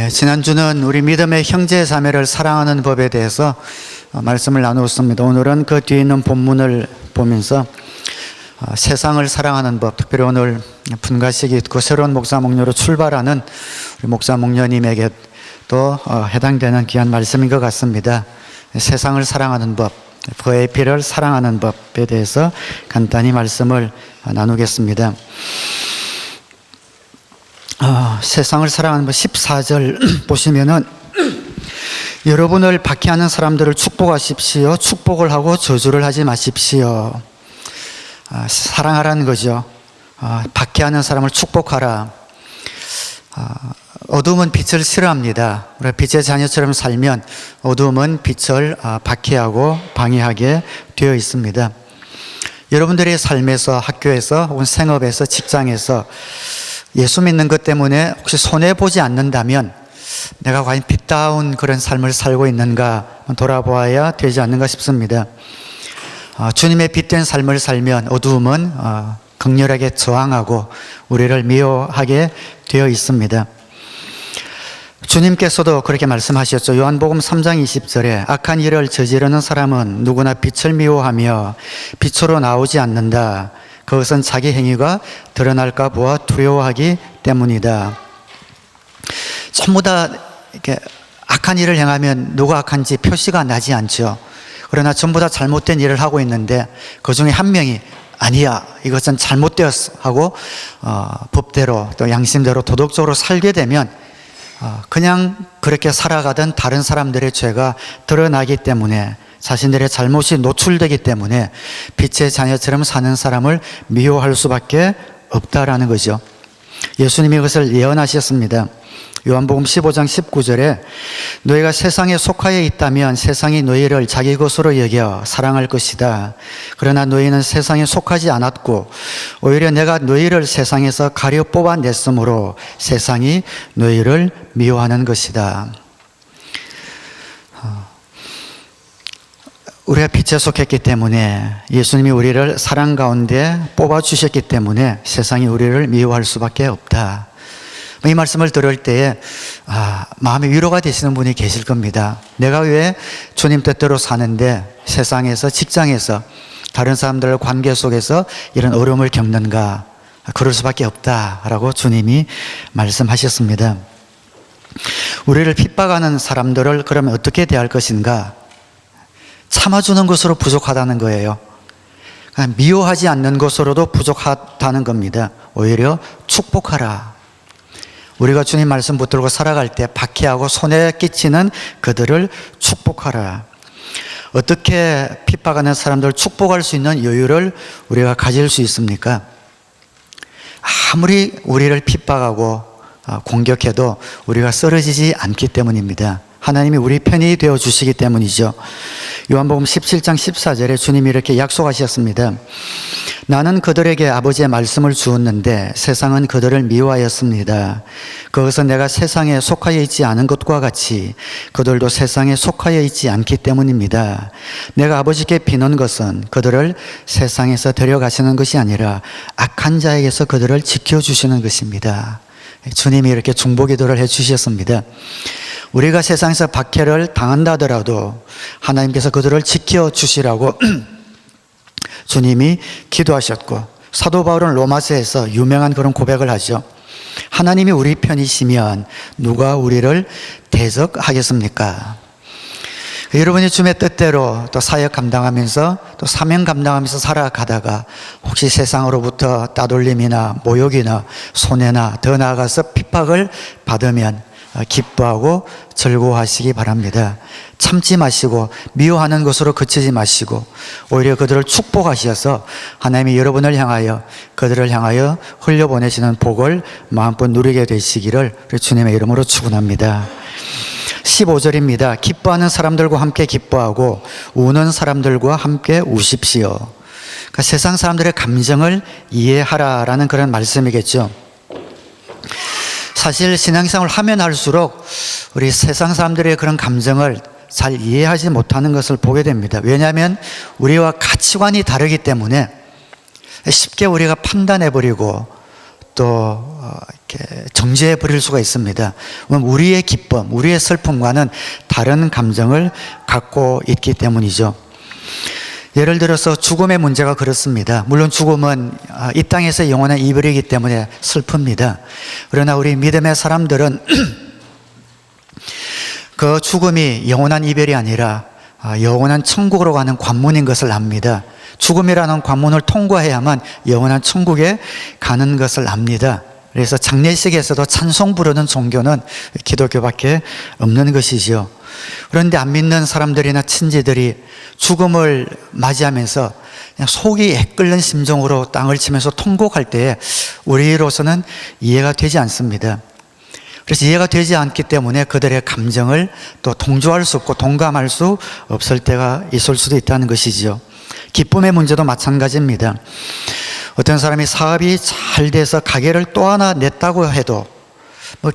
지난주는 우리 믿음의 형제 자매를 사랑하는 법에 대해서 말씀을 나누었습니다. 오늘은 그 뒤에 있는 본문을 보면서 세상을 사랑하는 법, 특별히 오늘 분가식이 있고 새로운 목사 목녀로 출발하는 우리 목사 목녀님에게 또 해당되는 귀한 말씀인 것 같습니다. 세상을 사랑하는 법, VIP를 사랑하는 법에 대해서 간단히 말씀을 나누겠습니다. 세상을 사랑하는 법 14절 보시면은 여러분을 박해하는 사람들을 축복하십시오. 축복을 하고 저주를 하지 마십시오. 사랑하라는 거죠. 박해하는 사람을 축복하라. 어둠은 빛을 싫어합니다. 우리가 빛의 자녀처럼 살면 어둠은 빛을 박해하고 방해하게 되어 있습니다. 여러분들의 삶에서, 학교에서 혹은 생업에서, 직장에서 예수 믿는 것 때문에 혹시 손해보지 않는다면 내가 과연 빛다운 그런 삶을 살고 있는가 돌아보아야 되지 않는가 싶습니다. 주님의 빛된 삶을 살면 어두움은 극렬하게 저항하고 우리를 미워하게 되어 있습니다. 주님께서도 그렇게 말씀하셨죠. 요한복음 3장 20절에 악한 일을 저지르는 사람은 누구나 빛을 미워하며 빛으로 나오지 않는다. 그것은 자기 행위가 드러날까 보아 두려워하기 때문이다. 전부 다 이렇게 악한 일을 행하면 누가 악한지 표시가 나지 않죠. 그러나 전부 다 잘못된 일을 하고 있는데 그 중에 한 명이 아니야, 이것은 잘못되었어 하고 법대로 또 양심대로 도덕적으로 살게 되면 그냥 그렇게 살아가던 다른 사람들의 죄가 드러나기 때문에, 자신들의 잘못이 노출되기 때문에 빛의 자녀처럼 사는 사람을 미워할 수밖에 없다라는 거죠. 예수님이 그것을 예언하셨습니다. 요한복음 15장 19절에 너희가 세상에 속하여 있다면 세상이 너희를 자기 것으로 여겨 사랑할 것이다. 그러나 너희는 세상에 속하지 않았고 오히려 내가 너희를 세상에서 가려 뽑아냈으므로 세상이 너희를 미워하는 것이다. 우리가 빛에 속했기 때문에, 예수님이 우리를 사랑 가운데 뽑아주셨기 때문에 세상이 우리를 미워할 수밖에 없다. 이 말씀을 들을 때에 마음의 위로가 되시는 분이 계실 겁니다. 내가 왜 주님 뜻대로 사는데 세상에서, 직장에서, 다른 사람들의 관계 속에서 이런 어려움을 겪는가? 그럴 수밖에 없다라고 주님이 말씀하셨습니다. 우리를 핍박하는 사람들을 그러면 어떻게 대할 것인가? 참아주는 것으로 부족하다는 거예요. 미워하지 않는 것으로도 부족하다는 겁니다. 오히려 축복하라. 우리가 주님 말씀 붙들고 살아갈 때 박해하고 손해 끼치는 그들을 축복하라. 어떻게 핍박하는 사람들을 축복할 수 있는 여유를 우리가 가질 수 있습니까? 아무리 우리를 핍박하고 공격해도 우리가 쓰러지지 않기 때문입니다. 하나님이 우리 편이 되어 주시기 때문이죠. 요한복음 17장 14절에 주님이 이렇게 약속하셨습니다. 나는 그들에게 아버지의 말씀을 주었는데 세상은 그들을 미워하였습니다. 그것은 내가 세상에 속하여 있지 않은 것과 같이 그들도 세상에 속하여 있지 않기 때문입니다. 내가 아버지께 비는 것은 그들을 세상에서 데려가시는 것이 아니라 악한 자에게서 그들을 지켜주시는 것입니다. 주님이 이렇게 중보기도를 해주셨습니다. 우리가 세상에서 박해를 당한다 하더라도 하나님께서 그들을 지켜주시라고 주님이 기도하셨고, 사도 바울은 로마서에서 유명한 그런 고백을 하죠. 하나님이 우리 편이시면 누가 우리를 대적하겠습니까? 여러분이 주님의 뜻대로 또 사역 감당하면서 또 사명 감당하면서 살아가다가 혹시 세상으로부터 따돌림이나 모욕이나 손해나 더 나아가서 핍박을 받으면 기뻐하고 즐거워하시기 바랍니다. 참지 마시고 미워하는 것으로 그치지 마시고 오히려 그들을 축복하셔서 하나님이 여러분을 향하여, 그들을 향하여 흘려보내시는 복을 마음껏 누리게 되시기를 주님의 이름으로 축원합니다. 15절입니다. 기뻐하는 사람들과 함께 기뻐하고 우는 사람들과 함께 우십시오. 그러니까 세상 사람들의 감정을 이해하라라는 그런 말씀이겠죠. 사실 신앙생활을 하면 할수록 우리 세상 사람들의 그런 감정을 잘 이해하지 못하는 것을 보게 됩니다. 왜냐하면 우리와 가치관이 다르기 때문에 쉽게 우리가 판단해버리고 또 이렇게 정죄해 버릴 수가 있습니다. 우리의 기쁨, 우리의 슬픔과는 다른 감정을 갖고 있기 때문이죠. 예를 들어서 죽음의 문제가 그렇습니다. 물론 죽음은 이 땅에서 영원한 이별이기 때문에 슬픕니다. 그러나 우리 믿음의 사람들은 그 죽음이 영원한 이별이 아니라 영원한 천국으로 가는 관문인 것을 압니다. 죽음이라는 관문을 통과해야만 영원한 천국에 가는 것을 압니다. 그래서 장례식에서도 찬송 부르는 종교는 기독교밖에 없는 것이죠. 그런데 안 믿는 사람들이나 친지들이 죽음을 맞이하면서 그냥 속이 애끓는 심정으로 땅을 치면서 통곡할 때에 우리로서는 이해가 되지 않습니다. 그래서 이해가 되지 않기 때문에 그들의 감정을 또 동조할 수 없고 동감할 수 없을 때가 있을 수도 있다는 것이죠. 기쁨의 문제도 마찬가지입니다. 어떤 사람이 사업이 잘 돼서 가게를 또 하나 냈다고 해도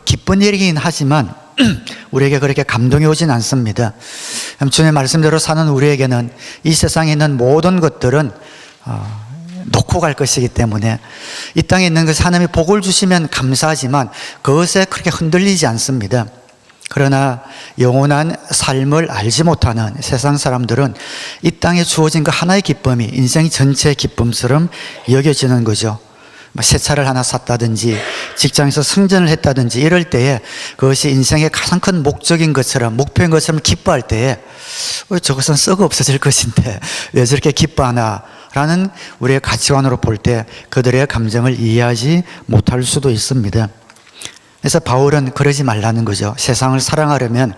기쁜 일이긴 하지만 우리에게 그렇게 감동이 오진 않습니다. 주님의 말씀대로 사는 우리에게는 이 세상에 있는 모든 것들은 놓고 갈 것이기 때문에 이 땅에 있는 것을 하나님이 복을 주시면 감사하지만 그것에 그렇게 흔들리지 않습니다. 그러나 영원한 삶을 알지 못하는 세상 사람들은 이 땅에 주어진 그 하나의 기쁨이 인생 전체의 기쁨처럼 여겨지는 거죠. 새 차를 하나 샀다든지 직장에서 승진을 했다든지 이럴 때에 그것이 인생의 가장 큰 목적인 것처럼 목표인 것처럼 기뻐할 때에 저것은 썩어 없어질 것인데 왜 저렇게 기뻐하나 라는 우리의 가치관으로 볼 때 그들의 감정을 이해하지 못할 수도 있습니다. 그래서 바울은 그러지 말라는 거죠. 세상을 사랑하려면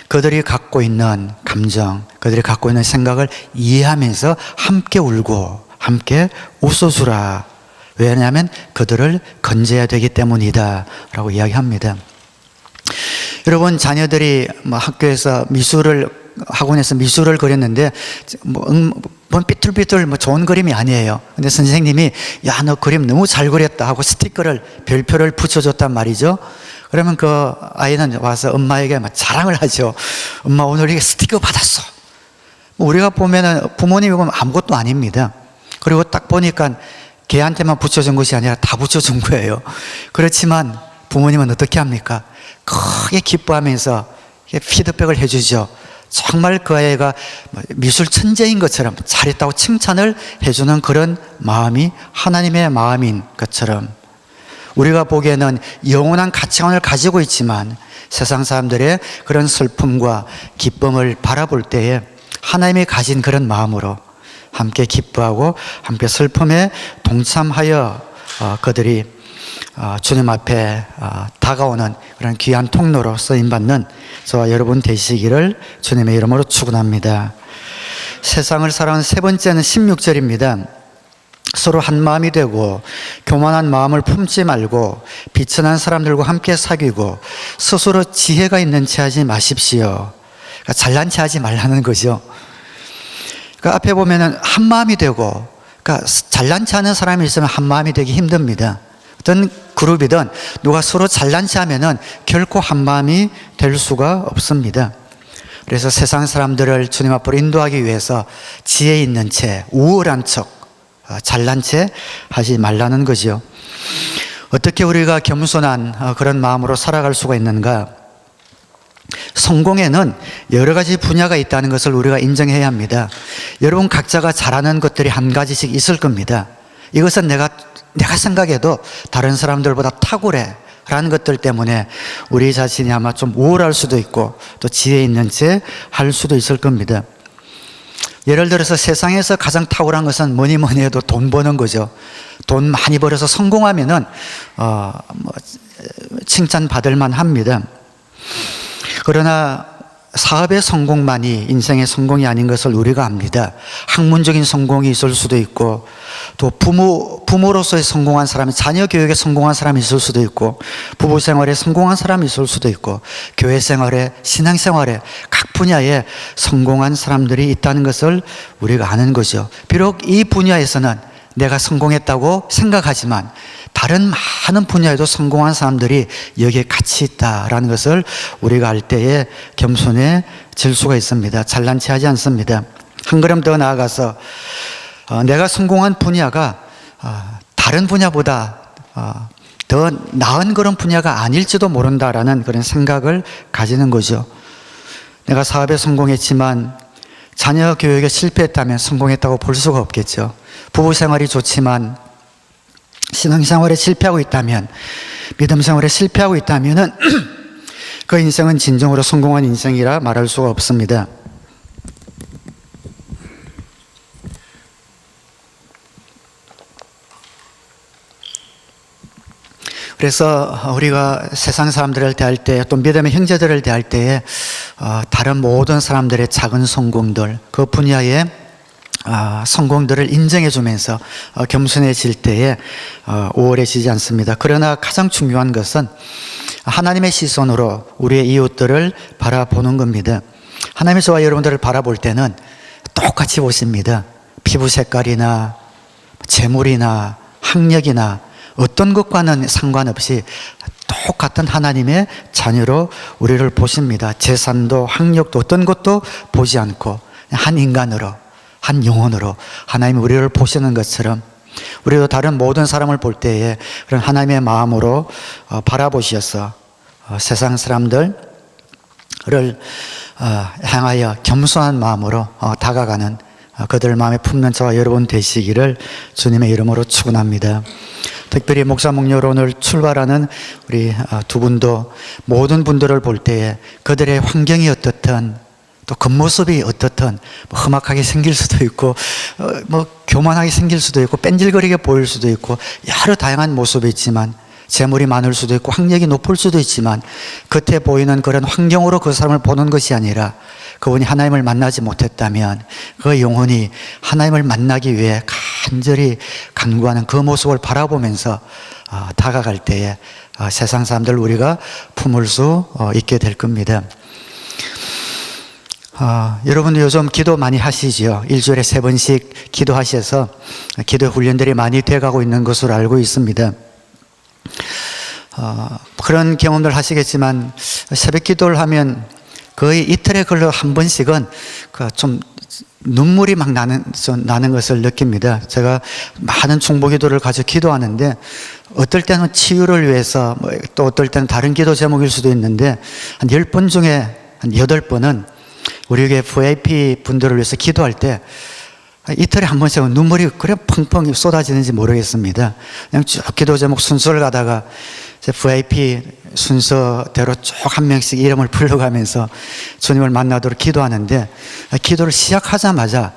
그들이 갖고 있는 감정, 그들이 갖고 있는 생각을 이해하면서 함께 울고 함께 웃어주라. 왜냐하면 그들을 건져야 되기 때문이다 라고 이야기합니다. 여러분, 자녀들이 학교에서 학원에서 미술을 그렸는데 삐뚤삐뚤 좋은 그림이 아니에요. 근데 선생님이 야, 너 그림 너무 잘 그렸다 하고 스티커를 별표를 붙여줬단 말이죠. 그러면 그 아이는 와서 엄마에게 막 자랑을 하죠. 엄마, 오늘 이게 스티커 받았어. 우리가 보면은 부모님이 보면 아무것도 아닙니다. 그리고 딱 보니까 걔한테만 붙여준 것이 아니라 다 붙여준 거예요. 그렇지만 부모님은 어떻게 합니까? 크게 기뻐하면서 피드백을 해주죠. 정말 그 아이가 미술 천재인 것처럼 잘했다고 칭찬을 해주는 그런 마음이 하나님의 마음인 것처럼 우리가 보기에는 영원한 가치관을 가지고 있지만 세상 사람들의 그런 슬픔과 기쁨을 바라볼 때에 하나님이 가진 그런 마음으로 함께 기뻐하고 함께 슬픔에 동참하여 그들이 주님 앞에 다가오는 그런 귀한 통로로 쓰임받는 저와 여러분 되시기를 주님의 이름으로 축원합니다. 세상을 사랑하는 세 번째는 16절입니다. 서로 한 마음이 되고 교만한 마음을 품지 말고 비천한 사람들과 함께 사귀고 스스로 지혜가 있는 체 하지 마십시오. 그러니까 잘난 체 하지 말라는 거죠. 그러니까 앞에 보면은 한 마음이 되고, 그러니까 잘난 체 하는 사람이 있으면 한 마음이 되기 힘듭니다. 어떤 그룹이든 누가 서로 잘난 체 하면은 결코 한 마음이 될 수가 없습니다. 그래서 세상 사람들을 주님 앞으로 인도하기 위해서 지혜 있는 채, 우월한 척, 잘난 채 하지 말라는 거죠. 어떻게 우리가 겸손한 그런 마음으로 살아갈 수가 있는가? 성공에는 여러 가지 분야가 있다는 것을 우리가 인정해야 합니다. 여러분 각자가 잘하는 것들이 한 가지씩 있을 겁니다. 이것은 내가 생각해도 다른 사람들보다 탁월해 라는 것들 때문에 우리 자신이 아마 좀 우월할 수도 있고 또 지혜 있는 채 할 수도 있을 겁니다. 예를 들어서 세상에서 가장 탁월한 것은 뭐니 해도 돈 버는 거죠. 돈 많이 벌어서 성공하면은 칭찬받을 만합니다. 그러나 사업의 성공만이 인생의 성공이 아닌 것을 우리가 압니다. 학문적인 성공이 있을 수도 있고 또 부모로서의 성공한 사람이 자녀 교육에 성공한 사람이 있을 수도 있고 부부 생활에 성공한 사람이 있을 수도 있고 교회 생활에 신앙생활에 각 분야에 성공한 사람들이 있다는 것을 우리가 아는 거죠. 비록 이 분야에서는 내가 성공했다고 생각하지만 다른 많은 분야에도 성공한 사람들이 여기에 같이 있다라는 것을 우리가 알 때에 겸손해질 수가 있습니다. 잘난 체 하지 않습니다. 한 걸음 더 나아가서 내가 성공한 분야가 다른 분야보다 더 나은 그런 분야가 아닐지도 모른다라는 그런 생각을 가지는 거죠. 내가 사업에 성공했지만 자녀 교육에 실패했다면 성공했다고 볼 수가 없겠죠. 부부 생활이 좋지만 신앙생활에 실패하고 있다면, 믿음 생활에 실패하고 있다면 그 인생은 진정으로 성공한 인생이라 말할 수가 없습니다. 그래서 우리가 세상 사람들을 대할 때, 또 믿음의 형제들을 대할 때에 다른 모든 사람들의 작은 성공들, 그 분야의 성공들을 인정해 주면서 겸손해질 때에 우월해지지 않습니다. 그러나 가장 중요한 것은 하나님의 시선으로 우리의 이웃들을 바라보는 겁니다. 하나님이 저와 여러분들을 바라볼 때는 똑같이 보십니다. 피부 색깔이나 재물이나 학력이나 어떤 것과는 상관없이 똑같은 하나님의 자녀로 우리를 보십니다. 재산도 학력도 어떤 것도 보지 않고 한 인간으로, 한 영혼으로 하나님이 우리를 보시는 것처럼 우리도 다른 모든 사람을 볼 때에 그런 하나님의 마음으로 바라보셔서 세상 사람들을 향하여 겸손한 마음으로 다가가는 그들 마음에 품는 저와 여러분 되시기를 주님의 이름으로 축원합니다. 특별히 목사 목녀로 오늘 출발하는 우리 두 분도 모든 분들을 볼 때에 그들의 환경이 어떻든 또 겉모습이 어떻든 험악하게 생길 수도 있고 교만하게 생길 수도 있고 뺀질거리게 보일 수도 있고 여러 다양한 모습이 있지만 재물이 많을 수도 있고 학력이 높을 수도 있지만 겉에 보이는 그런 환경으로 그 사람을 보는 것이 아니라 그분이 하나님을 만나지 못했다면 그 영혼이 하나님을 만나기 위해 간절히 간구하는 그 모습을 바라보면서 다가갈 때에 세상 사람들 우리가 품을 수 있게 될 겁니다. 여러분도 요즘 기도 많이 하시죠? 일주일에 3번씩 기도하셔서 기도 훈련들이 많이 돼가고 있는 것으로 알고 있습니다. 그런 경험들 하시겠지만 새벽 기도를 하면 거의 이틀에 걸러 한 번씩은 좀 눈물이 막 나는 것을 느낍니다. 제가 많은 중보 기도를 가지고 기도하는데 어떨 때는 치유를 위해서 또 어떨 때는 다른 기도 제목일 수도 있는데 한 10번 중에 한 8번은 우리에게 VIP 분들을 위해서 기도할 때 이틀에 한 번씩은 눈물이 그래 펑펑 쏟아지는지 모르겠습니다. 그냥 쭉 기도 제목 순서를 가다가 VIP 순서대로 쭉 한 명씩 이름을 불러가면서 주님을 만나도록 기도하는데 기도를 시작하자마자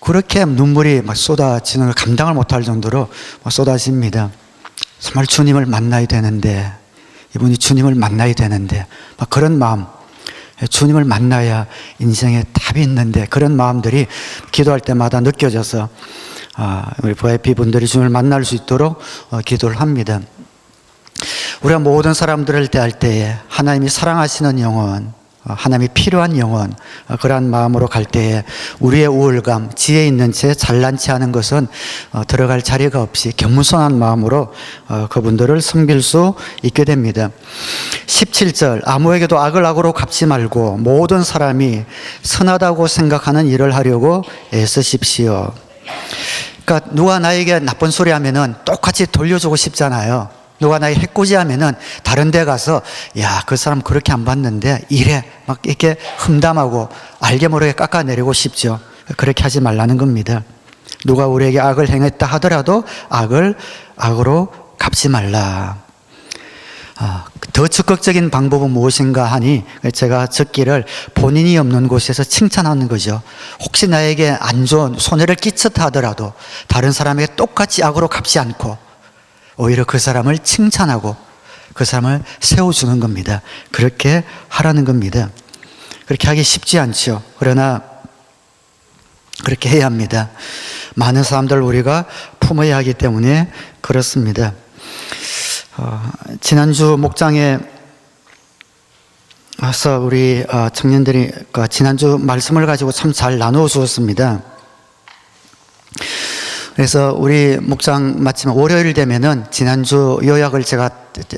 그렇게 눈물이 막 쏟아지는 걸 감당을 못할 정도로 쏟아집니다. 정말 주님을 만나야 되는데, 이분이 주님을 만나야 되는데, 막 그런 마음, 주님을 만나야 인생에 답이 있는데 그런 마음들이 기도할 때마다 느껴져서 우리 VIP 분들이 주님을 만날 수 있도록 기도를 합니다. 우리가 모든 사람들을 대할 때에 하나님이 사랑하시는 영혼, 하나님이 필요한 영혼, 그러한 마음으로 갈 때에 우리의 우월감, 지혜 있는 채 잘난 체 하는 것은 들어갈 자리가 없이 겸손한 마음으로 그분들을 섬길 수 있게 됩니다. 17절, 아무에게도 악을 악으로 갚지 말고 모든 사람이 선하다고 생각하는 일을 하려고 애쓰십시오. 그러니까 누가 나에게 나쁜 소리 하면은 똑같이 돌려주고 싶잖아요. 누가 나에게 해코지 하면은 다른 데 가서 야, 그 사람 그렇게 안 봤는데 이래 막 이렇게 흠담하고 알게 모르게 깎아내리고 싶죠. 그렇게 하지 말라는 겁니다. 누가 우리에게 악을 행했다 하더라도 악을 악으로 갚지 말라. 더 적극적인 방법은 무엇인가 하니 제가 적기를 본인이 없는 곳에서 칭찬하는 거죠. 혹시 나에게 안 좋은 손해를 끼쳤다 하더라도 다른 사람에게 똑같이 악으로 갚지 않고 오히려 그 사람을 칭찬하고 그 사람을 세워주는 겁니다. 그렇게 하라는 겁니다. 그렇게 하기 쉽지 않죠. 그러나 그렇게 해야 합니다. 많은 사람들 우리가 품어야 하기 때문에 그렇습니다. 지난주 목장에 와서 우리 청년들이 지난주 말씀을 가지고 참 잘 나누어 주었습니다. 그래서 우리 목장 마침 월요일 되면은 지난주 요약을 제가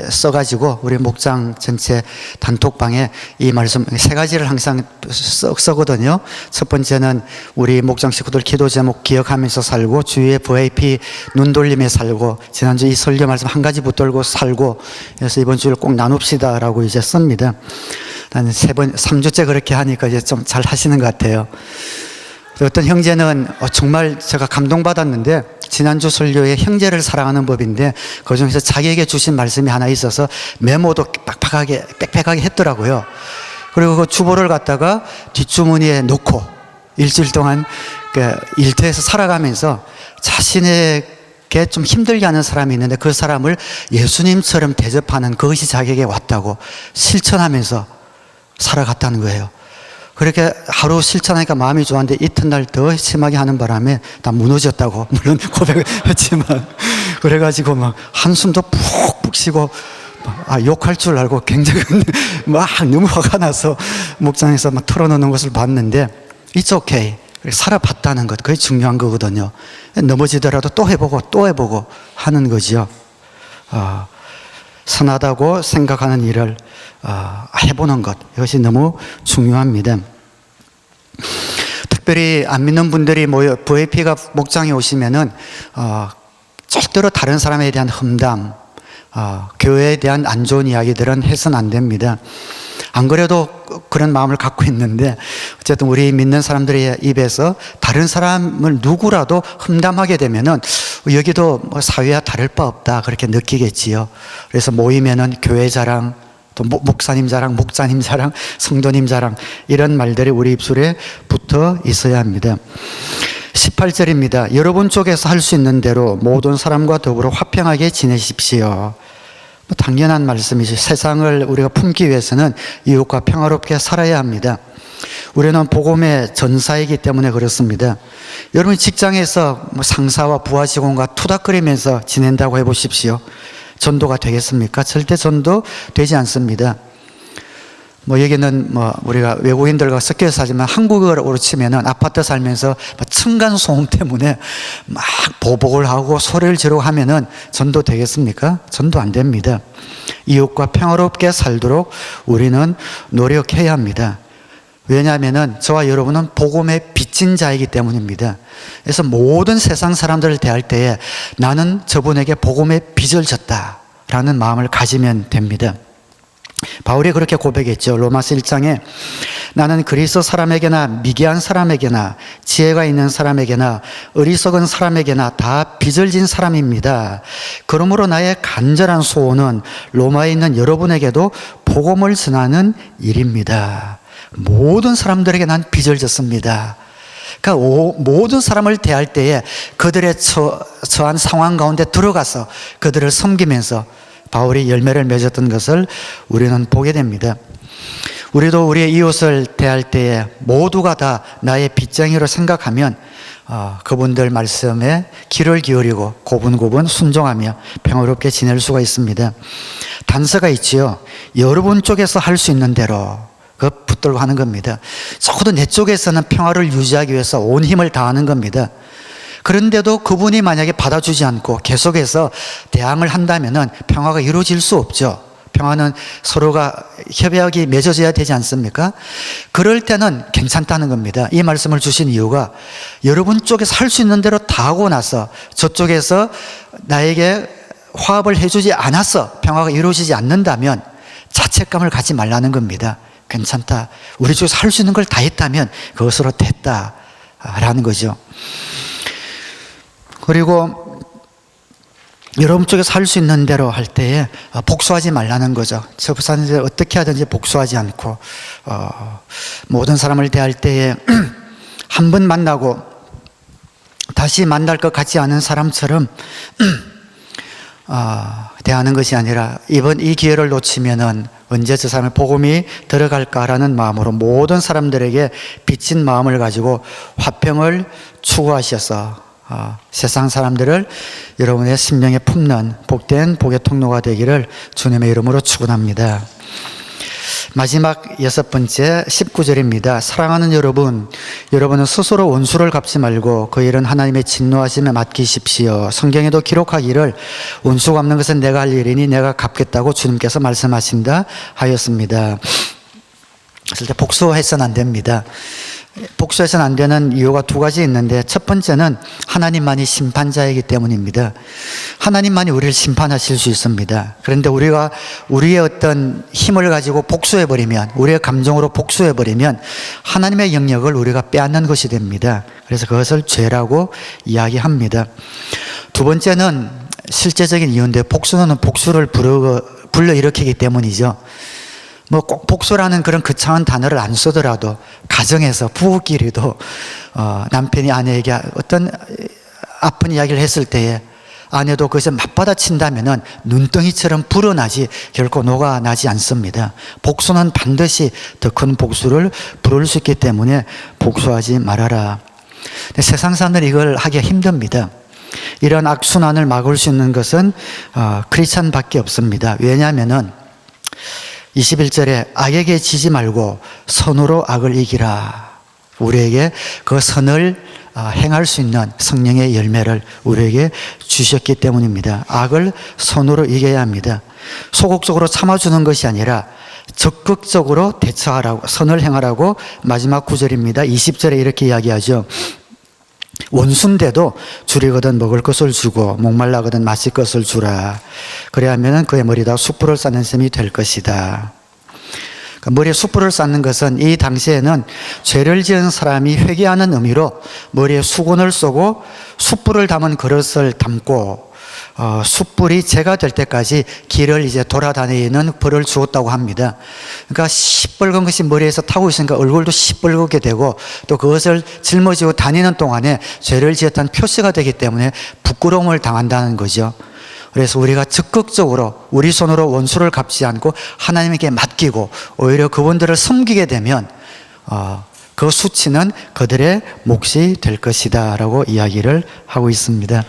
써가지고 우리 목장 전체 단톡방에 이 말씀 세 가지를 항상 써거든요. 첫 번째는 우리 목장 식구들 기도 제목 기억하면서 살고, 주위의 VIP 눈 돌림에 살고, 지난주 이 설교 말씀 한 가지 붙들고 살고, 그래서 이번 주를 꼭 나눕시다라고 이제 씁니다. 한 3주째 그렇게 하니까 이제 좀 잘 하시는 것 같아요. 어떤 형제는 정말 제가 감동받았는데, 지난주 설교에 형제를 사랑하는 법인데 그중에서 자기에게 주신 말씀이 하나 있어서 메모도 빽빽하게 했더라고요. 그리고 그 주보를 갖다가 뒷주머니에 놓고 일주일 동안 그 일터에서 살아가면서 자신에게 좀 힘들게 하는 사람이 있는데 그 사람을 예수님처럼 대접하는 그것이 자기에게 왔다고 실천하면서 살아갔다는 거예요. 그렇게 하루 실천하니까 마음이 좋았는데 이튿날 더 심하게 하는 바람에 다 무너졌다고 물론 고백을 했지만, 그래가지고 막 한숨도 푹푹 쉬고 욕할 줄 알고 굉장히 막 너무 화가 나서 목장에서 막 털어놓는 것을 봤는데 It's okay. 살아봤다는 것, 그게 중요한 거거든요. 넘어지더라도 또 해보고 하는 거죠. 선하다고 생각하는 일을 해보는 것, 이것이 너무 중요합니다. 특별히 안 믿는 분들이 VIP가 목장에 오시면은 절대로 다른 사람에 대한 험담, 교회에 대한 안 좋은 이야기들은 해서는 안 됩니다. 안 그래도 그런 마음을 갖고 있는데 어쨌든 우리 믿는 사람들의 입에서 다른 사람을 누구라도 험담하게 되면은 여기도 뭐 사회와 다를 바 없다 그렇게 느끼겠지요. 그래서 모이면은 교회 자랑, 또 목사님 자랑, 목자님 자랑, 성도님 자랑, 이런 말들이 우리 입술에 붙어 있어야 합니다. 18절입니다. 여러분 쪽에서 할 수 있는 대로 모든 사람과 더불어 화평하게 지내십시오. 당연한 말씀이죠. 세상을 우리가 품기 위해서는 이웃과 평화롭게 살아야 합니다. 우리는 복음의 전사이기 때문에 그렇습니다. 여러분 직장에서 상사와 부하 직원과 투닥거리면서 지낸다고 해보십시오. 전도가 되겠습니까? 절대 전도 되지 않습니다. 여기는 우리가 외국인들과 섞여서 살지만 한국어로 치면은 아파트 살면서 층간 소음 때문에 막 보복을 하고 소리를 지르고 하면은 전도 되겠습니까? 전도 안 됩니다. 이웃과 평화롭게 살도록 우리는 노력해야 합니다. 왜냐하면은 저와 여러분은 복음의 빚진 자이기 때문입니다. 그래서 모든 세상 사람들을 대할 때에 나는 저분에게 복음의 빚을 졌다라는 마음을 가지면 됩니다. 바울이 그렇게 고백했죠. 로마서 1장에 나는 그리스도 사람에게나 미개한 사람에게나 지혜가 있는 사람에게나 어리석은 사람에게나 다 빚을 진 사람입니다. 그러므로 나의 간절한 소원은 로마에 있는 여러분에게도 복음을 전하는 일입니다. 모든 사람들에게 난 빚을 졌습니다. 그러니까 모든 사람을 대할 때에 그들의 처한 상황 가운데 들어가서 그들을 섬기면서 바울이 열매를 맺었던 것을 우리는 보게 됩니다. 우리도 우리의 이웃을 대할 때에 모두가 다 나의 빚쟁이로 생각하면 그분들 말씀에 귀를 기울이고 고분고분 순종하며 평화롭게 지낼 수가 있습니다. 단서가 있지요. 여러분 쪽에서 할 수 있는 대로 그 붙들고 하는 겁니다. 적어도 내 쪽에서는 평화를 유지하기 위해서 온 힘을 다하는 겁니다. 그런데도 그분이 만약에 받아주지 않고 계속해서 대항을 한다면은 평화가 이루어질 수 없죠. 평화는 서로가 협약이 맺어져야 되지 않습니까? 그럴 때는 괜찮다는 겁니다. 이 말씀을 주신 이유가 여러분 쪽에서 할 수 있는 대로 다 하고 나서 저쪽에서 나에게 화합을 해주지 않아서 평화가 이루어지지 않는다면 자책감을 갖지 말라는 겁니다. 괜찮다. 우리 쪽에서 할 수 있는 걸 다 했다면 그것으로 됐다라는 거죠. 그리고 여러분 쪽에서 할 수 있는 대로 할 때에 복수하지 말라는 거죠. 저 부사님들 어떻게 하든지 복수하지 않고 모든 사람을 대할 때에 한 번 만나고 다시 만날 것 같지 않은 사람처럼 대하는 것이 아니라 이번 이 기회를 놓치면은 언제 저 사람의 복음이 들어갈까라는 마음으로 모든 사람들에게 빚진 마음을 가지고 화평을 추구하셔서 세상 사람들을 여러분의 심령에 품는 복된 복의 통로가 되기를 주님의 이름으로 축원합니다. 마지막 6번째 19절입니다. 사랑하는 여러분, 여러분은 스스로 원수를 갚지 말고 그 일은 하나님의 진노하심에 맡기십시오. 성경에도 기록하기를 원수 갚는 것은 내가 할 일이니 내가 갚겠다고 주님께서 말씀하신다 하였습니다. 그래서 복수해서는 안 됩니다. 복수해서는 안 되는 이유가 두 가지 있는데, 첫 번째는 하나님만이 심판자이기 때문입니다. 하나님만이 우리를 심판하실 수 있습니다. 그런데 우리가 우리의 어떤 힘을 가지고 복수해버리면, 우리의 감정으로 복수해버리면 하나님의 영역을 우리가 빼앗는 것이 됩니다. 그래서 그것을 죄라고 이야기합니다. 두 번째는 실제적인 이유인데, 복수는 복수를 불러일으키기 때문이죠. 뭐 꼭 복수라는 그런 거창한 단어를 안 쓰더라도 가정에서 부부끼리도 남편이 아내에게 어떤 아픈 이야기를 했을 때에 아내도 그것을 맞받아친다면은 눈덩이처럼 불어나지 결코 녹아나지 않습니다. 복수는 반드시 더 큰 복수를 부를 수 있기 때문에 복수하지 말아라. 근데 세상 사람들이 이걸 하기가 힘듭니다. 이런 악순환을 막을 수 있는 것은 크리스찬밖에 없습니다. 왜냐하면은 21절에 악에게 지지 말고 선으로 악을 이기라. 우리에게 그 선을 행할 수 있는 성령의 열매를 우리에게 주셨기 때문입니다. 악을 선으로 이겨야 합니다. 소극적으로 참아주는 것이 아니라 적극적으로 대처하라고, 선을 행하라고 마지막 구절입니다. 20절에 이렇게 이야기하죠. 원수인데도 줄이거든 먹을 것을 주고 목말라거든 마실 것을 주라. 그래야 하면 그의 머리에다 숯불을 쌓는 셈이 될 것이다. 머리에 숯불을 쌓는 것은 이 당시에는 죄를 지은 사람이 회개하는 의미로 머리에 수건을 쏘고 숯불을 담은 그릇을 담고 숯불이 재가 될 때까지 길을 이제 돌아다니는 벌을 주었다고 합니다. 그러니까 시뻘건 것이 머리에서 타고 있으니까 얼굴도 시뻘겋게 되고, 또 그것을 짊어지고 다니는 동안에 죄를 지었다는 표시가 되기 때문에 부끄러움을 당한다는 거죠. 그래서 우리가 적극적으로 우리 손으로 원수를 갚지 않고 하나님에게 맡기고 오히려 그분들을 섬기게 되면 그 수치는 그들의 몫이 될 것이다 라고 이야기를 하고 있습니다.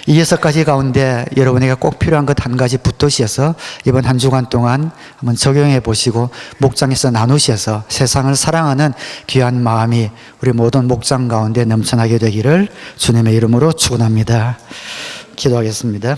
이 6가지 가운데 여러분에게 꼭 필요한 것 한 가지 붙드셔서 이번 한 주간 동안 한번 적용해 보시고 목장에서 나누셔서 세상을 사랑하는 귀한 마음이 우리 모든 목장 가운데 넘쳐나게 되기를 주님의 이름으로 축원합니다. 기도하겠습니다.